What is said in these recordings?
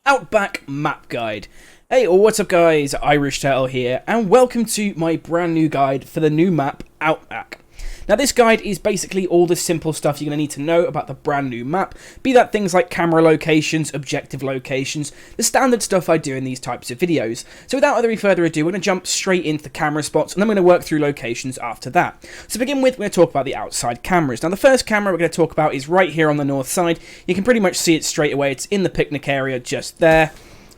Outback Map Guide. Hey, what's up guys, Irish Turtle here, and welcome to my brand new guide for the new map, Outback. Now this guide is basically all the simple stuff you're going to need to know about the brand new map, be that things like camera locations, objective locations, the standard stuff I do in these types of videos. So without any further ado, we're going to jump straight into the camera spots, and then we're going to work through locations after that. So to begin with, we're going to talk about the outside cameras. Now the first camera we're going to talk about is right here on the north side. You can pretty much see it straight away, it's in the picnic area just there.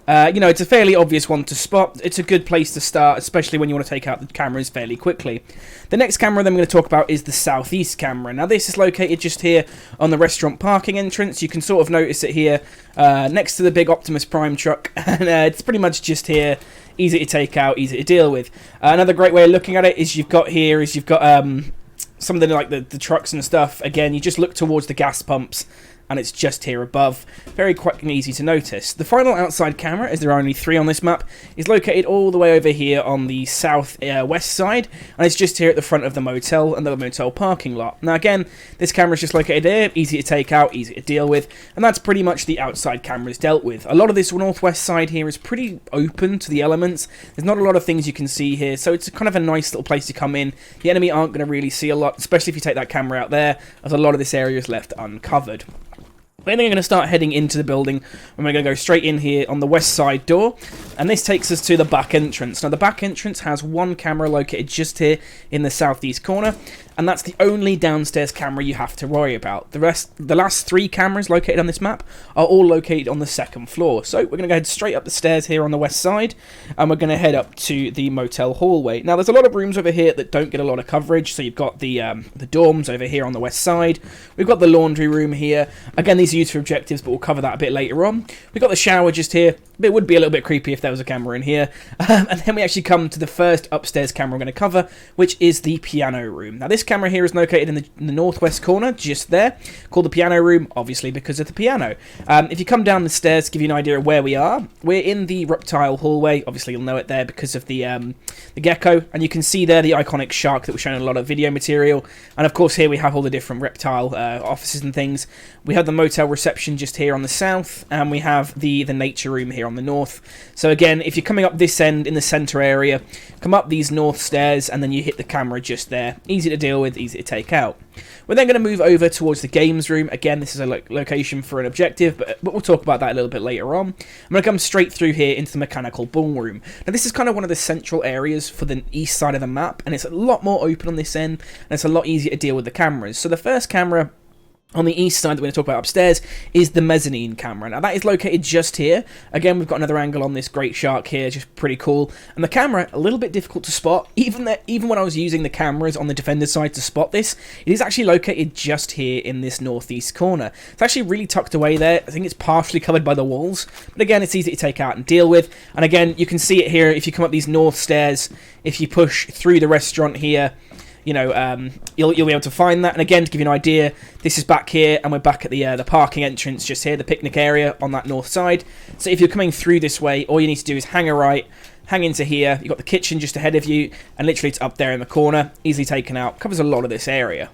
It's a fairly obvious one to spot. It's a good place to start, especially when you want to take out the cameras fairly quickly. The next camera that I'm going to talk about is the southeast camera. Now this is located just here on the restaurant parking entrance. You can sort of notice it here next to the big Optimus Prime truck, and it's pretty much just here. Easy to take out, easy to deal with. Another great way of looking at it is you've got some of the trucks and stuff. Again, you just look towards the gas pumps, and it's just here above. Very quick and easy to notice. The final outside camera, as there are only 3 on this map, is located all the way over here on the south west side, and it's just here at the front of the motel and the motel parking lot. Now again, this camera is just located there, easy to take out, easy to deal with, and that's pretty much the outside cameras dealt with. A lot of this northwest side here is pretty open to the elements. There's not a lot of things you can see here, so it's kind of a nice little place to come in. The enemy aren't going to really see a lot, especially if you take that camera out there, as a lot of this area is left uncovered. Then we're going to start heading into the building, and we're going to go straight in here on the west side door, and this takes us to the back entrance. Now the back entrance has one camera located just here in the southeast corner, and that's the only downstairs camera you have to worry about. The last 3 cameras located on this map are all located on the second floor. So we're going to go head straight up the stairs here on the west side, and we're going to head up to the motel hallway. Now there's a lot of rooms over here that don't get a lot of coverage, so you've got the dorms over here on the west side. We've got the laundry room here. Again, these are used for objectives, but we'll cover that a bit later on. We've got the shower just here. It would be a little bit creepy if there was a camera in here. And then we actually come to the first upstairs camera we're going to cover, which is the piano room. Now this camera here is located in the northwest corner, just there, called the piano room, obviously because of the piano. If you come down the stairs to give you an idea of where we are, we're in the reptile hallway. Obviously you'll know it there because of the gecko, and you can see there the iconic shark that was shown in a lot of video material. And of course here we have all the different reptile offices and things. We have the motel reception just here on the south, and we have the nature room here on the north. So again, if you're coming up this end in the center area, come up these north stairs and then you hit the camera just there. Easy to deal with, easy to take out. We're then going to move over towards the games room. Again, this is a location for an objective, but we'll talk about that a little bit later on. I'm going to come straight through here into the mechanical ballroom. Now this is kind of one of the central areas for the east side of the map, and it's a lot more open on this end, and it's a lot easier to deal with the cameras. So the first camera on the east side that we're going to talk about upstairs is the mezzanine camera. Now that is located just here. Again, we've got another angle on this great shark here, just pretty cool. And the camera, a little bit difficult to spot. Even when I was using the cameras on the defender side to spot this, it is actually located just here in this northeast corner. It's actually really tucked away there. I think it's partially covered by the walls. But again, it's easy to take out and deal with. And again, you can see it here if you come up these north stairs. If you push through the restaurant here, you'll be able to find that. And again, to give you an idea, this is back here, and we're back at the parking entrance just here, the picnic area on that north side. So if you're coming through this way, all you need to do is hang a right, hang into here. You've got the kitchen just ahead of you, and literally it's up there in the corner, easily taken out. Covers a lot of this area.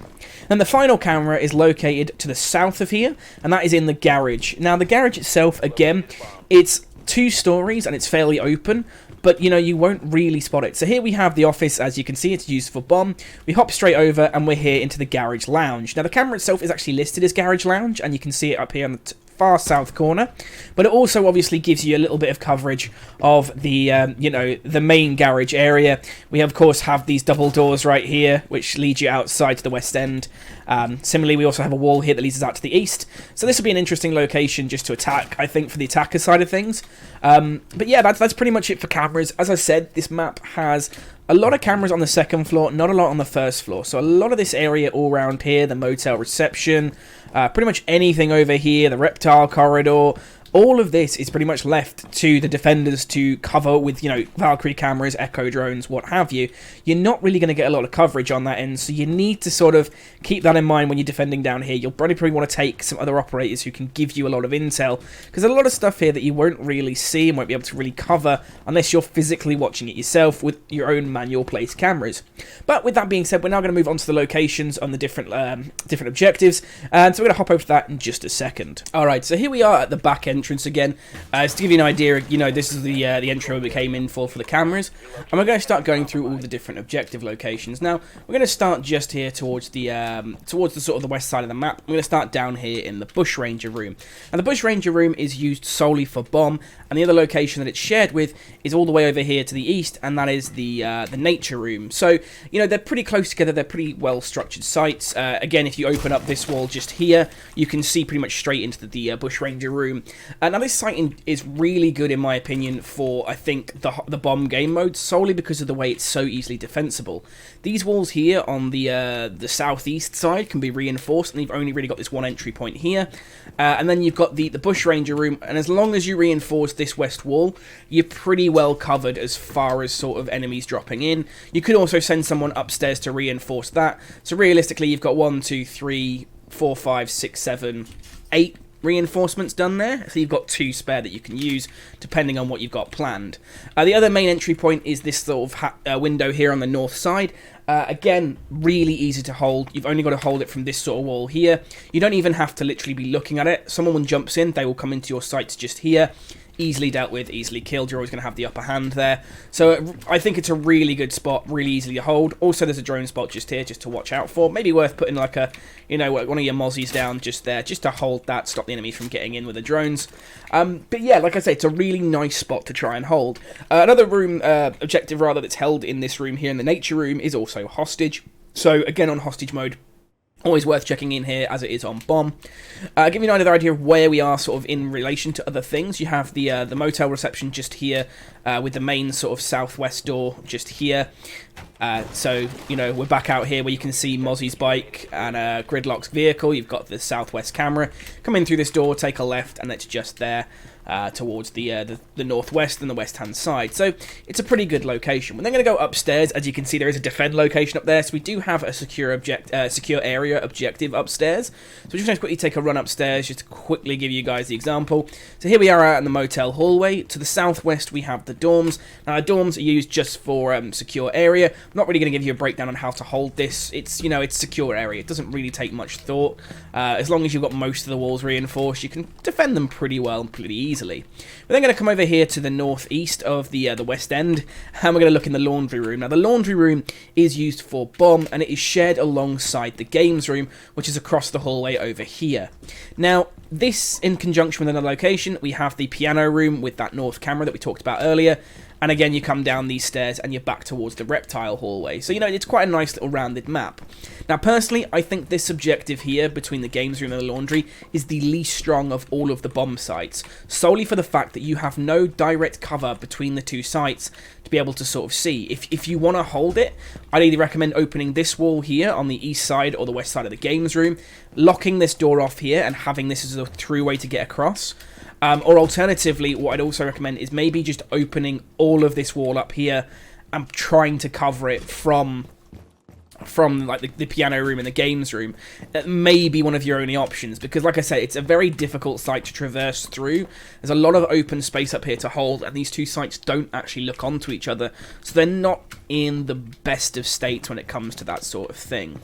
And the final camera is located to the south of here, and that is in the garage. Now the garage itself, again, it's 2 stories and it's fairly open, but you won't really spot it. So here we have the office. As you can see, it's used for bomb. We hop straight over and we're here into the garage lounge. Now the camera itself is actually listed as garage lounge, and you can see it up here on the far south corner, but it also obviously gives you a little bit of coverage of the the main garage area. We of course have these double doors right here which lead you outside to the west end. Similarly, we also have a wall here that leads us out to the east, so this will be an interesting location just to attack, I think, for the attacker side of things. But yeah, that's pretty much it for cameras. As I said, this map has a lot of cameras on the second floor, not a lot on the first floor. So a lot of this area all around here, the motel reception, pretty much anything over here, the reptile corridor, all of this is pretty much left to the defenders to cover with, Valkyrie cameras, echo drones, what have you. You're not really going to get a lot of coverage on that end, so you need to sort of keep that in mind when you're defending down here. You'll probably want to take some other operators who can give you a lot of intel, because there's a lot of stuff here that you won't really see and won't be able to really cover unless you're physically watching it yourself with your own manual placed cameras. But with that being said, we're now going to move on to the locations on the different objectives, and so we're going to hop over to that in just a second. Alright, so here we are at the back end entrance again. Just to give you an idea, you know, this is the intro we came in for the cameras, and we're going to start going through all the different objective locations. Now, we're going to start just here towards the sort of the west side of the map. We're going to start down here in the Bushranger room. And the Bushranger room is used solely for bomb, and the other location that it's shared with is all the way over here to the east, and that is the nature room. So, you know, they're pretty close together. They're pretty well structured sites. Again, if you open up this wall just here, you can see pretty much straight into the Bushranger room. Now, this site is really good in my opinion for, I think, the bomb game mode, solely because of the way it's so easily defensible. These walls here on the southeast side can be reinforced, and you've only really got this one entry point here. And then you've got the Bushranger room, and as long as you reinforce this west wall, you're pretty well covered as far as sort of enemies dropping in. You could also send someone upstairs to reinforce that. So realistically, you've got 1, 2, 3, 4, 5, 6, 7, 8 reinforcements done there, so you've got 2 spare that you can use depending on what you've got planned. The other main entry point is this sort of window here on the north side. Again, really easy to hold. You've only got to hold it from this sort of wall here. You don't even have to literally be looking at it. Someone jumps in, they will come into your sights just here. Easily dealt with, easily killed. You're always going to have the upper hand there. So I think it's a really good spot, really easy to hold. Also, there's a drone spot just here, just to watch out for. Maybe worth putting like a, you know, one of your mozzies down just there, just to hold that, stop the enemies from getting in with the drones. But yeah, like I say, it's a really nice spot to try and hold. Another room, objective rather, that's held in this room here in the nature room is also hostage. So again, on hostage mode, always worth checking in here as it is on bomb. Give you another idea of where we are sort of in relation to other things. You have the motel reception just here, with the main sort of southwest door just here. So, you know, we're back out here where you can see Mozzie's bike and Gridlock's vehicle. You've got the southwest camera. Come in through this door, take a left, and it's just there. Towards the northwest and the west-hand side. So it's a pretty good location. We're then going to go upstairs. As you can see, there is a defend location up there. So we do have a secure area objective upstairs. So we're just going to quickly take a run upstairs just to quickly give you guys the example. So here we are out in the motel hallway. To the southwest, we have the dorms. Now, the dorms are used just for secure area. I'm not really going to give you a breakdown on how to hold this. It's, you know, it's secure area. It doesn't really take much thought. As long as you've got most of the walls reinforced, you can defend them pretty well and pretty easily. We're then going to come over here to the northeast of the west end, and we're going to look in the laundry room. Now, the laundry room is used for bomb, and it is shared alongside the games room, which is across the hallway over here. Now, this, in conjunction with another location, we have the piano room with that north camera that we talked about earlier. And again, you come down these stairs and you're back towards the reptile hallway. So, you know, it's quite a nice little rounded map. Now, personally, I think this objective here between the games room and the laundry is the least strong of all of the bomb sites, solely for the fact that you have no direct cover between the two sites to be able to sort of see. If you want to hold it, I'd either recommend opening this wall here on the east side or the west side of the games room, locking this door off here and having this as a through way to get across. Or alternatively, what I'd also recommend is maybe just opening all of this wall up here and trying to cover it from like the piano room and the games room. That may be one of your only options, because like I said, it's a very difficult site to traverse through. There's a lot of open space up here to hold, and these two sites don't actually look onto each other, so they're not in the best of states when it comes to that sort of thing.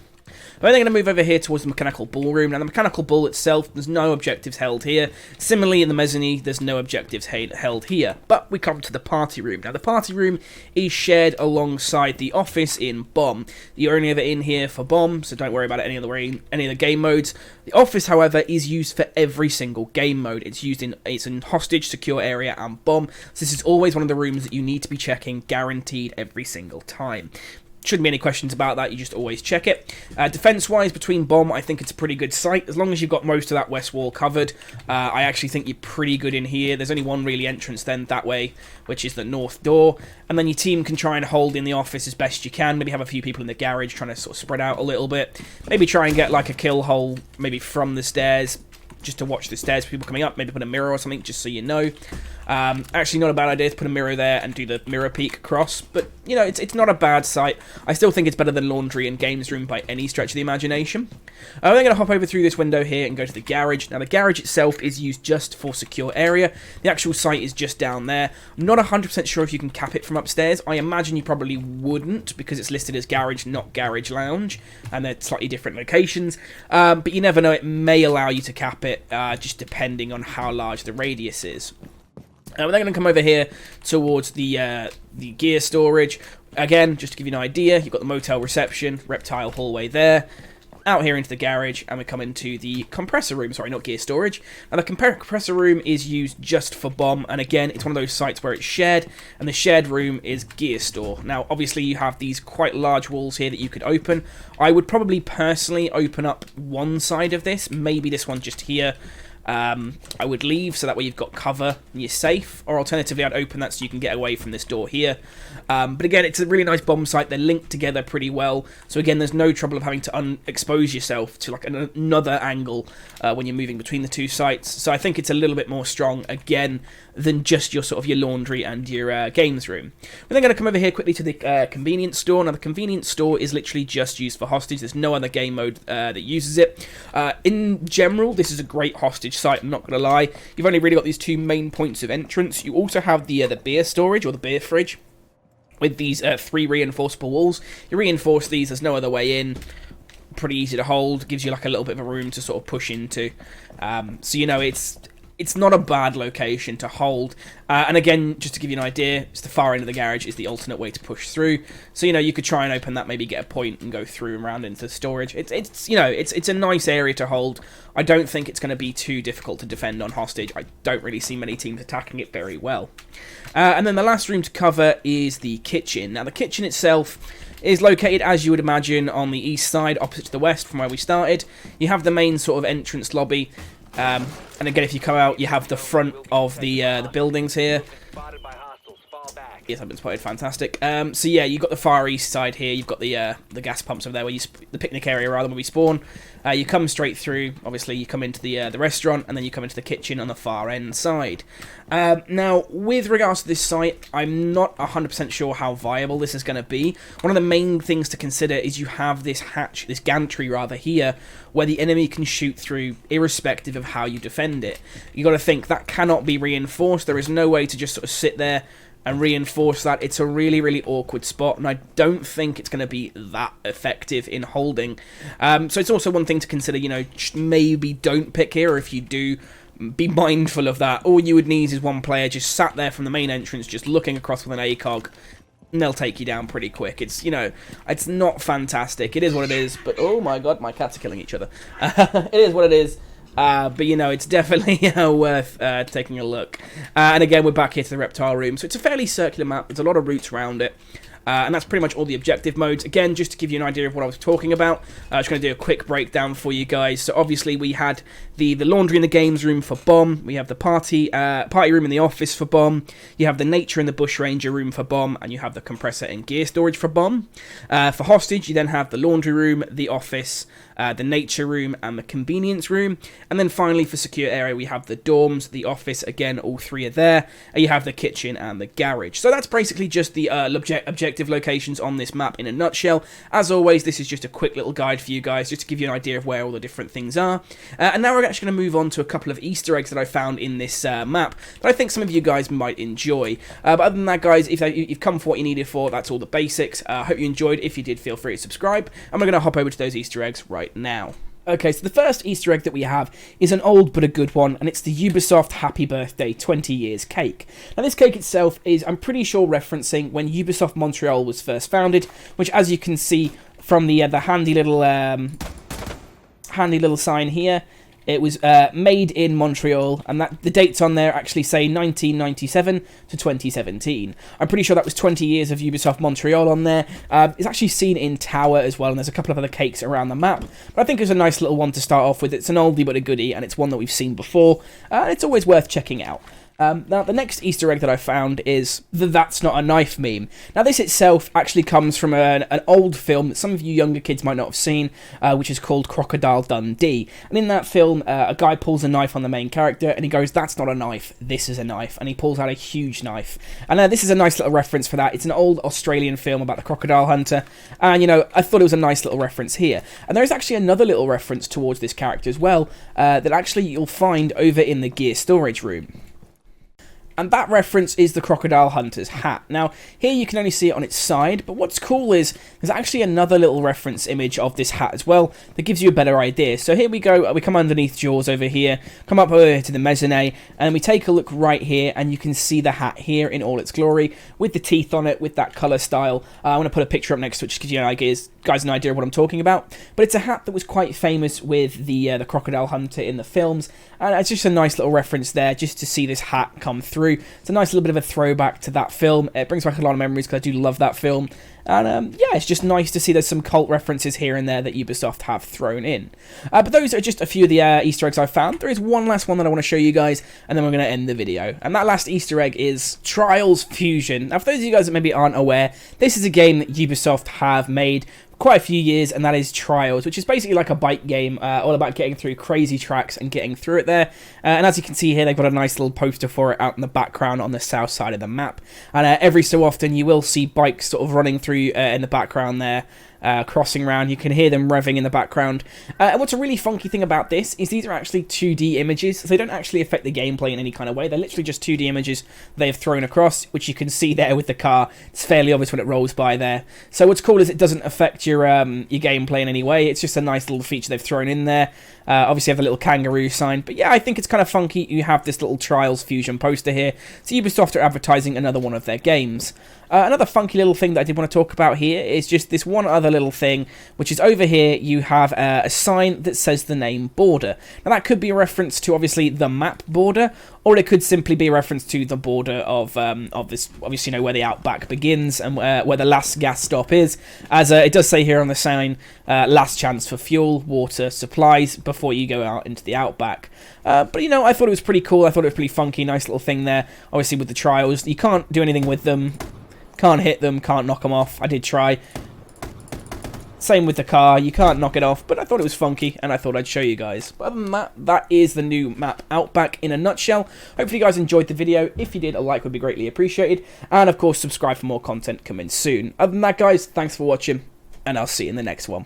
We're then going to move over here towards the mechanical bull room. Now, the mechanical bull itself, there's no objectives held here. Similarly, in the mezzanine, there's no objectives held here. But we come to the party room. Now, the party room is shared alongside the office in bomb. You're only ever in here for bomb, so don't worry about it any of the game modes. The office, however, is used for every single game mode. It's in hostage, secure area, and bomb. So this is always one of the rooms that you need to be checking, guaranteed every single time. Shouldn't be any questions about that, you just always check it. Defense-wise, between bomb, I think it's a pretty good site. As long as you've got most of that west wall covered, I actually think you're pretty good in here. There's only one really entrance then that way, which is the north door. And then your team can try and hold in the office as best you can. Maybe have a few people in the garage trying to sort of spread out a little bit. Maybe try and get like a kill hole, maybe from the stairs, just to watch the stairs for people coming up. Maybe put a mirror or something, just so you know. Actually, not a bad idea to put a mirror there and do the mirror peek across, but, you know, it's not a bad site. I still think it's better than laundry and games room by any stretch of the imagination. We're going to hop over through this window here and go to the garage. Now, the garage itself is used just for secure area. The actual site is just down there. I'm not 100% sure if you can cap it from upstairs. I imagine you probably wouldn't, because it's listed as garage, not garage lounge, and they're slightly different locations. But you never know, it may allow you to cap it, just depending on how large the radius is. We're then going to come over here towards the gear storage. Again, just to give you an idea, you've got the motel reception, reptile hallway there, out here into the garage, and we come into the compressor room. Sorry, not gear storage. Now, the compressor room is used just for bomb, and again, it's one of those sites where it's shared, and the shared room is gear store. Now, obviously, you have these quite large walls here that you could open. I would probably personally open up one side of this, maybe this one just here. I would leave, so that way you've got cover and you're safe, or alternatively I'd open that so you can get away from this door here. But again, it's a really nice bomb site. They're linked together pretty well, so again, there's no trouble of having to expose yourself to like another angle when you're moving between the two sites. So I think it's a little bit more strong, again, than just your sort of your laundry and your games room. We're then going to come over here quickly to the convenience store. Now, the convenience store is literally just used for hostage. There's no other game mode that uses it. In general, this is a great hostage site, I'm not going to lie. You've only really got these two main points of entrance. You also have the beer storage, or the beer fridge, with these 3 reinforceable walls. You reinforce these, there's no other way in. Pretty easy to hold, gives you like a little bit of a room to sort of push into. So, you know, it's not a bad location to hold. And again, just to give you an idea, it's the far end of the garage is the alternate way to push through. So, you know, you could try and open that, maybe get a point and go through and around into storage. It's you know, it's a nice area to hold. I don't think it's going to be too difficult to defend on hostage. I don't really see many teams attacking it very well. And then the last room to cover is the kitchen. Now, the kitchen itself is located, as you would imagine, on the east side, opposite to the west from where we started. You have the main sort of entrance lobby. And again, if you come out, you have the front of the buildings here. Yes, I've been spotted. Fantastic. So yeah, you've got the far east side here. You've got the gas pumps over there, where the picnic area rather, where we spawn. You come straight through. Obviously, you come into the restaurant, and then you come into the kitchen on the far end side. Now, with regards to this site, I'm not 100% sure how viable this is going to be. One of the main things to consider is you have this hatch, this gantry rather, here, where the enemy can shoot through, irrespective of how you defend it. You got to think that cannot be reinforced. There is no way to just sort of sit there and reinforce that. It's a really, really awkward spot, and I don't think it's going to be that effective in holding. So it's also one thing to consider, you know, maybe don't pick here, or if you do, be mindful of that. All you would need is one player just sat there from the main entrance, just looking across with an ACOG, and they'll take you down pretty quick. It's, you know, it's not fantastic. It is what it is, but oh my god, my cats are killing each other. It is what it is. But, you know, it's definitely worth taking a look. And again, we're back here to the reptile room. So it's a fairly circular map. There's a lot of routes around it. And that's pretty much all the objective modes. Again, just to give you an idea of what I was talking about, I'm just going to do a quick breakdown for you guys. So obviously we had the laundry in the games room for bomb. We have the party room in the office for bomb. You have the nature in the Bushranger room for bomb. And you have the compressor and gear storage for bomb. For hostage, you then have the laundry room, the office, the nature room, and the convenience room. And then finally, for secure area, we have the dorms, the office. Again, all three are there. And you have the kitchen and the garage. So that's basically just the objective locations on this map in a nutshell. As always, this is just a quick little guide for you guys, just to give you an idea of where all the different things are. And now we're actually going to move on to a couple of Easter eggs that I found in this map that I think some of you guys might enjoy. But other than that, guys, if you've come for what you needed for, that's all the basics. I hope you enjoyed. If you did, feel free to subscribe. And we're going to hop over to those Easter eggs right now. Okay, so the first Easter egg that we have is an old but a good one, and it's the Ubisoft Happy Birthday 20 Years cake. Now, this cake itself is, I'm pretty sure, referencing when Ubisoft Montreal was first founded, which, as you can see from the handy little sign here, it was made in Montreal, and that the dates on there actually say 1997 to 2017. I'm pretty sure that was 20 years of Ubisoft Montreal on there. It's actually seen in Tower as well, and there's a couple of other cakes around the map. But I think it's a nice little one to start off with. It's an oldie but a goodie, and it's one that we've seen before. It's always worth checking out. Now, the next Easter egg that I found is the "That's Not a Knife" meme. Now, this itself actually comes from an old film that some of you younger kids might not have seen, which is called Crocodile Dundee. And in that film, a guy pulls a knife on the main character, and he goes, "That's not a knife, this is a knife." And he pulls out a huge knife. And this is a nice little reference for that. It's an old Australian film about the crocodile hunter. And, I thought it was a nice little reference here. And there is actually another little reference towards this character as well, that actually you'll find over in the gear storage room. And that reference is the Crocodile Hunter's hat. Now, here you can only see it on its side, but what's cool is there's actually another little reference image of this hat as well that gives you a better idea. So here we go, we come underneath Jaws over here, come up over here to the mezzanine, and we take a look right here, and you can see the hat here in all its glory, with the teeth on it, with that colour style. I want to put a picture up next to it, just to give you guys an idea of what I'm talking about. But it's a hat that was quite famous with the Crocodile Hunter in the films, and it's just a nice little reference there, just to see this hat come through. It's a nice little bit of a throwback to that film. It brings back a lot of memories because I do love that film. And yeah, it's just nice to see there's some cult references here and there that Ubisoft have thrown in. But those are just a few of the Easter eggs I've found. There is one last one that I want to show you guys, and then we're going to end the video. And that last Easter egg is Trials Fusion. Now, for those of you guys that maybe aren't aware, this is a game that Ubisoft have made quite a few years, and that is Trials, which is basically like a bike game, all about getting through crazy tracks and getting through it there. And as you can see here, they've got a nice little poster for it out in the background on the south side of the map. And every so often you will see bikes sort of running through in the background there, crossing around. You can hear them revving in the background. And what's a really funky thing about this is these are actually 2D images, so they don't actually affect the gameplay in any kind of way. They're literally just 2D images they've thrown across, which you can see there with the car. It's fairly obvious when it rolls by there. So what's cool is it doesn't affect your gameplay in any way. It's just a nice little feature they've thrown in there. Obviously, you have a little kangaroo sign, but yeah, I think it's kind of funky. You have this little Trials Fusion poster here. So Ubisoft are advertising another one of their games. Another funky little thing that I did want to talk about here is just this one other little thing, which is over here you have a sign that says the name Border. Now that could be a reference to obviously the map Border, or it could simply be a reference to the border of this, obviously, where the Outback begins and where the last gas stop is. As it does say here on the sign, last chance for fuel, water, supplies before you go out into the Outback. But I thought it was pretty cool. I thought it was pretty funky, nice little thing there. Obviously with the Trials, you can't do anything with them. Can't hit them, can't knock them off. I did try. Same with the car, you can't knock it off, but I thought it was funky, and I thought I'd show you guys. But other than that, that is the new map Outback in a nutshell. Hopefully you guys enjoyed the video. If you did, a like would be greatly appreciated. And of course, subscribe for more content coming soon. Other than that, guys, thanks for watching, and I'll see you in the next one.